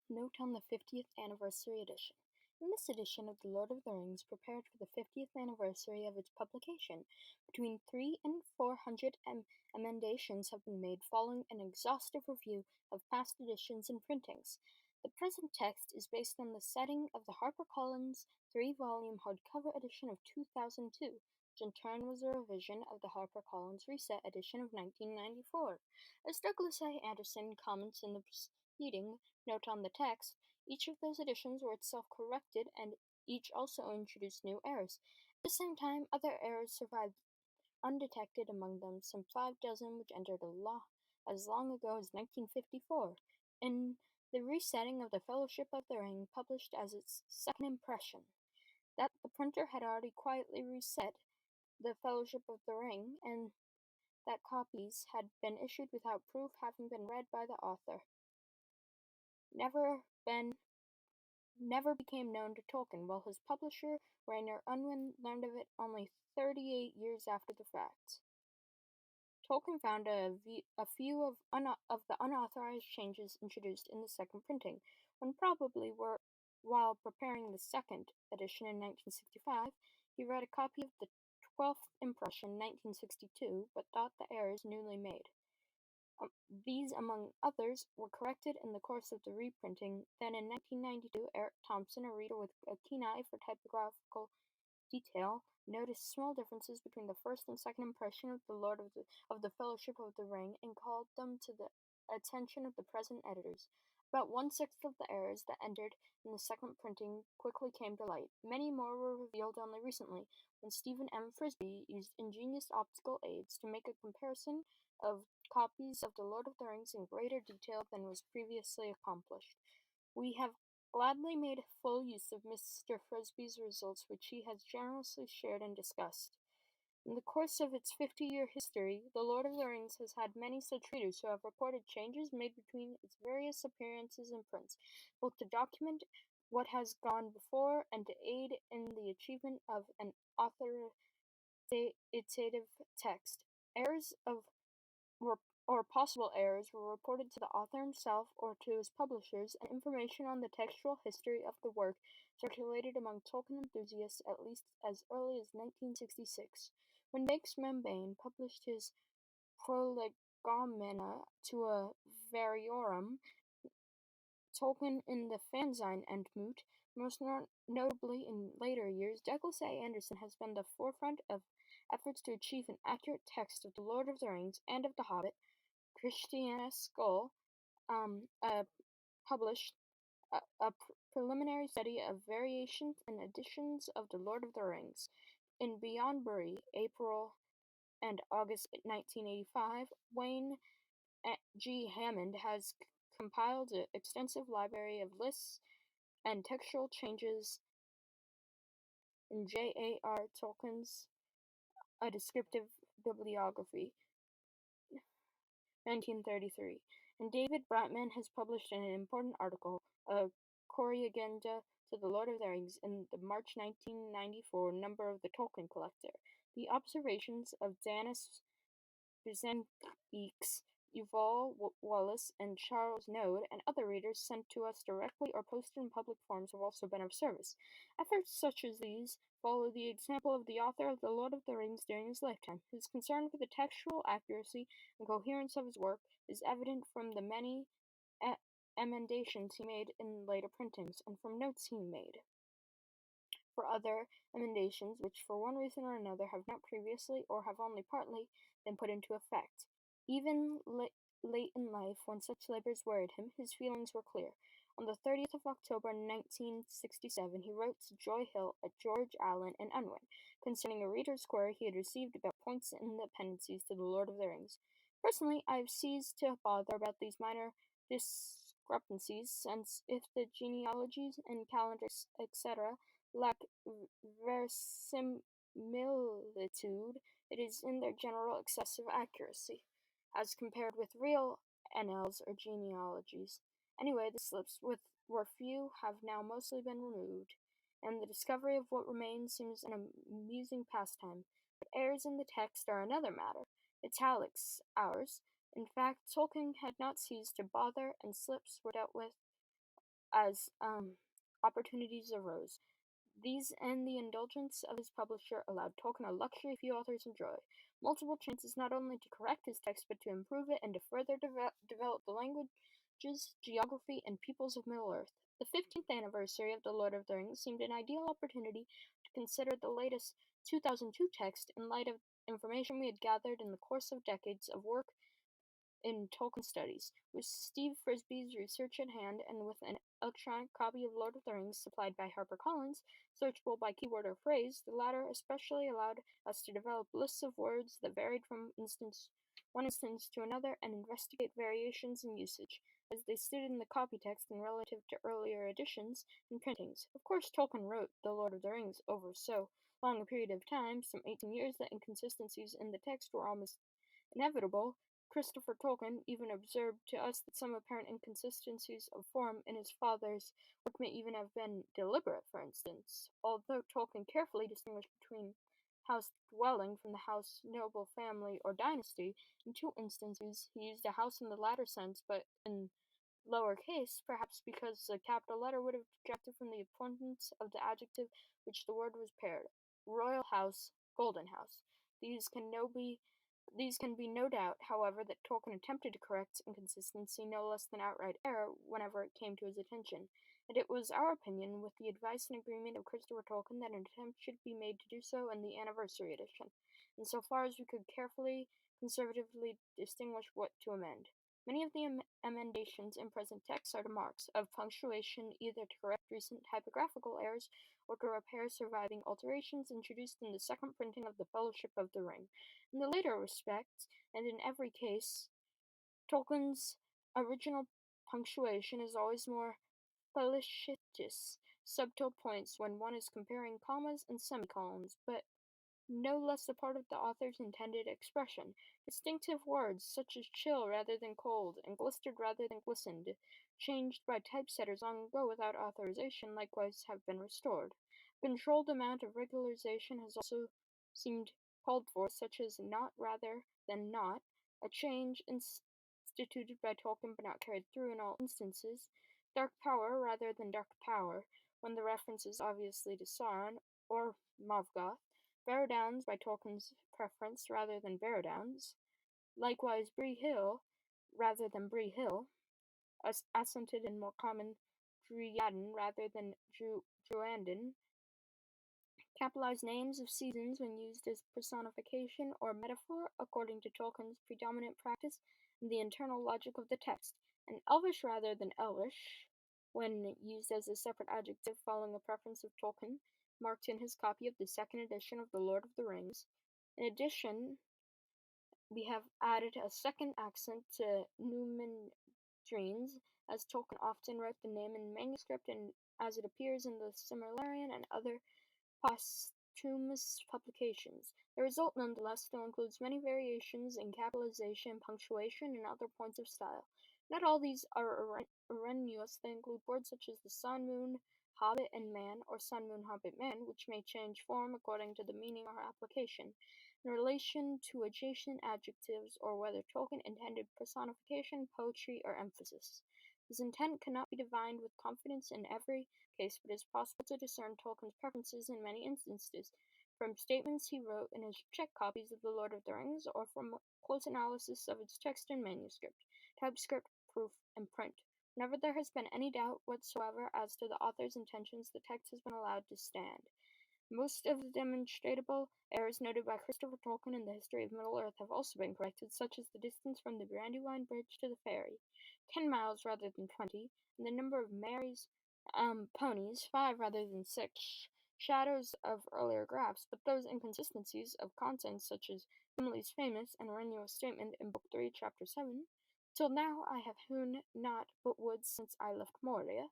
Note on the 50th Anniversary Edition. In this edition of The Lord of the Rings, prepared for the 50th anniversary of its publication, between 300 and 400 emendations have been made following an exhaustive review of past editions and printings. The present text is based on the setting of the HarperCollins 3-volume hardcover edition of 2002, which in turn was a revision of the HarperCollins Reset edition of 1994. As Douglas A. Anderson comments in the proceeding note on the text, each of those editions were itself corrected and each also introduced new errors. At the same time, other errors survived undetected, among them some 5 dozen which entered as long ago as 1954. In the resetting of the Fellowship of the Ring, published as its second impression, that the printer had already quietly reset the Fellowship of the Ring, and that copies had been issued without proof having been read by the author, never became known to Tolkien, while his publisher, Rainer Unwin, learned of it only 38 years after the fact. Tolkien found a few of the unauthorized changes introduced in the second printing, when probably while preparing the second edition in 1965, he read a copy of the 12th impression in 1962, but thought the errors newly made. These, among others, were corrected in the course of the reprinting. Then in 1992, Eric Thompson, a reader with a keen eye for typographical detail, noticed small differences between the first and second impression of the Fellowship of the Ring, and called them to the attention of the present editors. About 1/6 of the errors that entered in the second printing quickly came to light. Many more were revealed only recently, when Stephen M. Frisby used ingenious optical aids to make a comparison of copies of The Lord of the Rings in greater detail than was previously accomplished. We have gladly made full use of Mr. Frisby's results, which he has generously shared and discussed. In the course of its 50-year history, The Lord of the Rings has had many such readers who have reported changes made between its various appearances and prints, both to document what has gone before and to aid in the achievement of an authoritative text. Errors or possible errors were reported to the author himself or to his publishers, and information on the textual history of the work circulated among Tolkien enthusiasts at least as early as 1966, when Max Membane published his Prolegomena to a Variorum. Tolkien in the fanzine Endmut. Most notably in later years, Douglas A. Anderson has been the forefront of efforts to achieve an accurate text of The Lord of the Rings and of The Hobbit. Christiana Skull published a preliminary study of variations and additions of The Lord of the Rings. In Beyond Bury, April and August 1985, Wayne G. Hammond has compiled an extensive library of lists and textual changes in J.A.R. Tolkien's A Descriptive Bibliography, 1933, and David Bratman has published an important article, a Corriagenda to the Lord of the Rings, in the March 1994 number of the Tolkien Collector. The observations of Danis Byzantiques, Yuval Wallace, and Charles Node, and other readers sent to us directly or posted in public forums have also been of service. Efforts such as these follow the example of the author of The Lord of the Rings during his lifetime. His concern for the textual accuracy and coherence of his work is evident from the many emendations he made in later printings, and from notes he made for other emendations which for one reason or another have not previously, or have only partly, been put into effect. Even late in life, when such labors worried him, his feelings were clear. On the 30th of October 1967, he wrote to Joy Hill at George Allen and Unwin concerning a reader's query he had received about points in the appendices to The Lord of the Rings. Personally, I have ceased to bother about these minor discrepancies, since if the genealogies and calendars, etc., lack verisimilitude, it is in their general excessive accuracy, as compared with real annals or genealogies. Anyway, the slips, were few, have now mostly been removed, and the discovery of what remains seems an amusing pastime. But errors in the text are another matter. Italics, ours. In fact, Tolkien had not ceased to bother, and slips were dealt with as opportunities arose. These and the indulgence of his publisher allowed Tolkien a luxury few authors enjoy: multiple chances not only to correct his text but to improve it and to further develop the languages, geography, and peoples of Middle-earth. The 15th anniversary of The Lord of the Rings seemed an ideal opportunity to consider the latest 2002 text in light of information we had gathered in the course of decades of work in Tolkien studies. With Steve Frisby's research at hand, and with an electronic copy of Lord of the Rings supplied by HarperCollins, searchable by keyword or phrase, the latter especially allowed us to develop lists of words that varied from one instance to another and investigate variations in usage, as they stood in the copy text and relative to earlier editions and printings. Of course, Tolkien wrote The Lord of the Rings over so long a period of time, some 18 years, that inconsistencies in the text were almost inevitable. Christopher Tolkien even observed to us that some apparent inconsistencies of form in his father's work may even have been deliberate. For instance, although Tolkien carefully distinguished between house dwelling from the house, noble, family, or dynasty, in two instances he used a house in the latter sense, but in lower case, perhaps because the capital letter would have detracted from the importance of the adjective which the word was paired: royal house, golden house. These can no be these can be no doubt, however, that Tolkien attempted to correct inconsistency no less than outright error whenever it came to his attention, and it was our opinion, with the advice and agreement of Christopher Tolkien, that an attempt should be made to do so in the anniversary edition, in so far as we could carefully, conservatively distinguish what to amend. Many of the emendations in present text are to marks of punctuation, either to correct recent typographical errors or to repair surviving alterations introduced in the second printing of the Fellowship of the Ring. In the later respects, and in every case, Tolkien's original punctuation is always more felicitous, subtle points when one is comparing commas and semicolons, but no less a part of the author's intended expression. Distinctive words, such as chill rather than cold, and glistered rather than glistened, changed by typesetters long ago without authorization, likewise have been restored. A controlled amount of regularization has also seemed called for, such as not rather than not, a change instituted by Tolkien but not carried through in all instances, dark power rather than dark power, when the reference is obviously to Sauron or Morgoth, Barrow-Downs by Tolkien's preference rather than Barrow-Downs, likewise Bree Hill rather than Bree Hill, accented in more common Dryaden rather than Druanden, capitalized names of seasons when used as personification or metaphor according to Tolkien's predominant practice and the internal logic of the text, and Elvish rather than Elvish, when used as a separate adjective following a preference of Tolkien, marked in his copy of the second edition of The Lord of the Rings. In addition, we have added a second accent to Numendreens, as Tolkien often wrote the name in manuscript and as it appears in the Silmarillion and other posthumous publications. The result, nonetheless, still includes many variations in capitalization, punctuation, and other points of style. Not all these are erroneous. They include words such as the sun, moon, hobbit, and man, or sun, moon, hobbit, man, which may change form according to the meaning or application, in relation to adjacent adjectives, or whether Tolkien intended personification, poetry, or emphasis. His intent cannot be divined with confidence in every case, but it is possible to discern Tolkien's preferences in many instances, from statements he wrote in his check copies of The Lord of the Rings, or from close analysis of its text and manuscript, typescript, proof, and print. Whenever there has been any doubt whatsoever as to the author's intentions, the text has been allowed to stand. Most of the demonstrable errors noted by Christopher Tolkien in the history of Middle-earth have also been corrected, such as the distance from the Brandywine Bridge to the ferry, 10 miles rather than 20, and the number of Mary's ponies, 5 rather than 6, shadows of earlier graphs, but those inconsistencies of content, such as Gimli's famous and erroneous statement in Book 3, Chapter 7, "Till now I have hewn naught but wood since I left Moria,"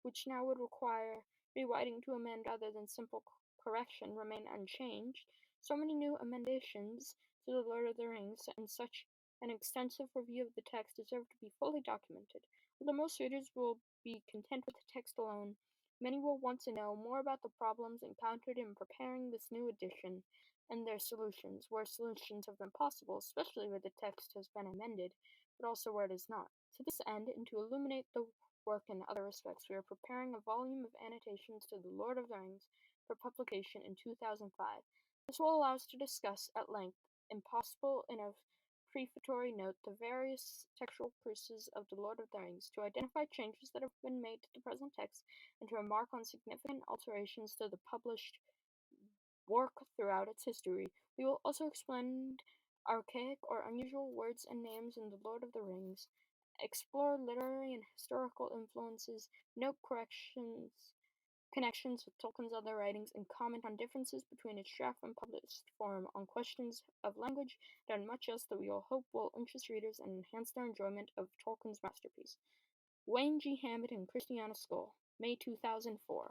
which now would require rewriting to amend rather than simple correction, remain unchanged. So many new emendations to The Lord of the Rings and such an extensive review of the text deserve to be fully documented. Although most readers will be content with the text alone, many will want to know more about the problems encountered in preparing this new edition and their solutions, where solutions have been possible, especially where the text has been amended, but also where it is not. To this end, and to illuminate the work in other respects, we are preparing a volume of annotations to The Lord of the Rings for publication in 2005. This will allow us to discuss at length, impossible in a prefatory note, the various textual pieces of The Lord of the Rings, to identify changes that have been made to the present text, and to remark on significant alterations to the published work throughout its history. We will also explain archaic or unusual words and names in The Lord of the Rings, explore literary and historical influences, note connections with Tolkien's other writings, and comment on differences between its draft and published form, on questions of language, and much else that we all hope will interest readers and enhance their enjoyment of Tolkien's masterpiece. Wayne G. Hammett and Christiana Skoll, May 2004.